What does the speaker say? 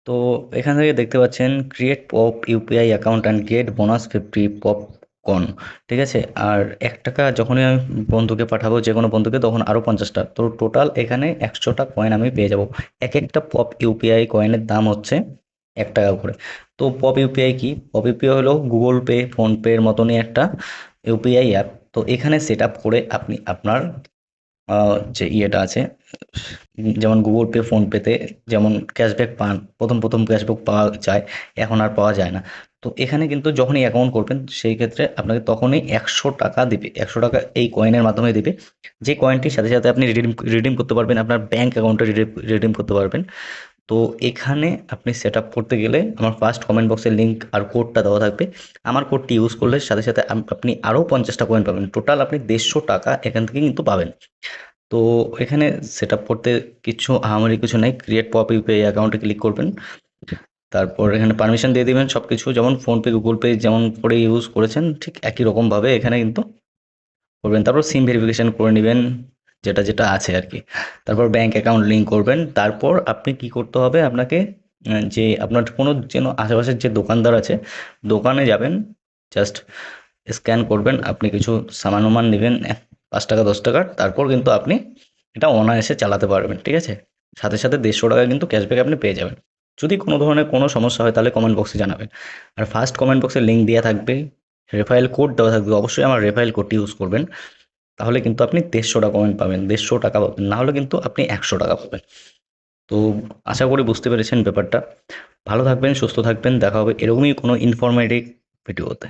তো এখান থেকে দেখতে পাচ্ছেন create pop UPI account and get bonus 50 popcorn. ঠিক আছে, আর 1 টাকা যখনই আমি বন্ধুকে পাঠাবো, যে কোনো বন্ধুকে, তখন আরও 50টা, তো টোটাল এখানে 100টা কয়েন আমি পেয়ে যাব। এক একটা পপ ইউপিআই কয়েনের দাম হচ্ছে 1 টাকা করে। তো পপ ইউপিআই কি? পপ ইউপিআই হলো গুগল পে ফোনপের মতনই একটা ইউপিআই অ্যাপ। তো এখানে সেট আপ করে আপনি আপনার যে ইয়েটা আছে, যেমন গুগল পে ফোনপেতে যেমন ক্যাশব্যাক পান, প্রথম প্রথম ক্যাশব্যাক পাওয়া যায়, এখন আর পাওয়া যায় না। তো এখানে কিন্তু যখনই অ্যাকাউন্ট করবেন সেই ক্ষেত্রে আপনাকে তখনই 100 টাকা দিবে, 100 টাকা এই কয়েনের মাধ্যমে দিবে। যে কয়েনটির সাথে সাথে আপনি রিডিম রিডিম করতে পারবেন, আপনার ব্যাঙ্ক অ্যাকাউন্টে রিডিম করতে পারবেন। তো এখানে আপনি সেট আপ করতে গেলে আমার ফার্স্ট কমেন্ট বক্সে লিঙ্ক আর কোডটা দেওয়া থাকবে। আমার কোডটি ইউজ করলে সাথে সাথে আপনি আরও 50টা কয়েন পাবেন, টোটাল আপনি 150 টাকা এখান থেকে কিন্তু পাবেন। তো এখানে সেট আপ করতে কিছু আহামরি কিছু নাই, ক্রিয়েট পপ ইউপিআই অ্যাকাউন্টে ক্লিক করবেন। তারপর এখানে পারমিশন দিয়ে দিবেন সব কিছু, যেমন ফোনপে গুগল পে যেমন করে ইউজ করেছেন ঠিক একই রকমভাবে এখানে কিন্তু করবেন। তারপর সিম ভেরিফিকেশন করে নেবেন, যেটা যেটা আছে আর কি। তারপর ব্যাংক অ্যাকাউন্ট লিঙ্ক করবেন। তারপর আপনি কি করতে হবে আপনাকে, যে আপনার কোনো যেন আশেপাশের যে দোকানদার আছে দোকানে যাবেন, জাস্ট স্ক্যান করবেন, আপনি কিছু সামানুমান নেবেন 5 টাকা 10 টাকার, তারপর কিন্তু আপনি এটা অনায়াসে চালাতে পারবেন। ঠিক আছে, সাথে সাথে 150 টাকা কিন্তু ক্যাশব্যাক আপনি পেয়ে যাবেন। যদি কোনো ধরনের কোনো সমস্যা হয় তাহলে কমেন্ট বক্সে জানাবেন। আর ফার্স্ট কমেন্ট বক্সে লিঙ্ক দেওয়া থাকবে, রেফারেল কোড দেওয়া থাকবে, অবশ্যই আমার রেফারেল কোডটি ইউজ করবেন। তাহলে কিন্তু আপনি 150 টাকা কয়েন পাবেন, 150 টাকা পাবেন, না হলে কিন্তু আপনি 100 টাকা পাবেন। তো আশা করি বুঝতে পেরেছেন ব্যাপারটা। ভালো থাকবেন, সুস্থ থাকবেন, দেখা হবে এরকমই কোনো ইনফরমেটিভ ভিডিওতে।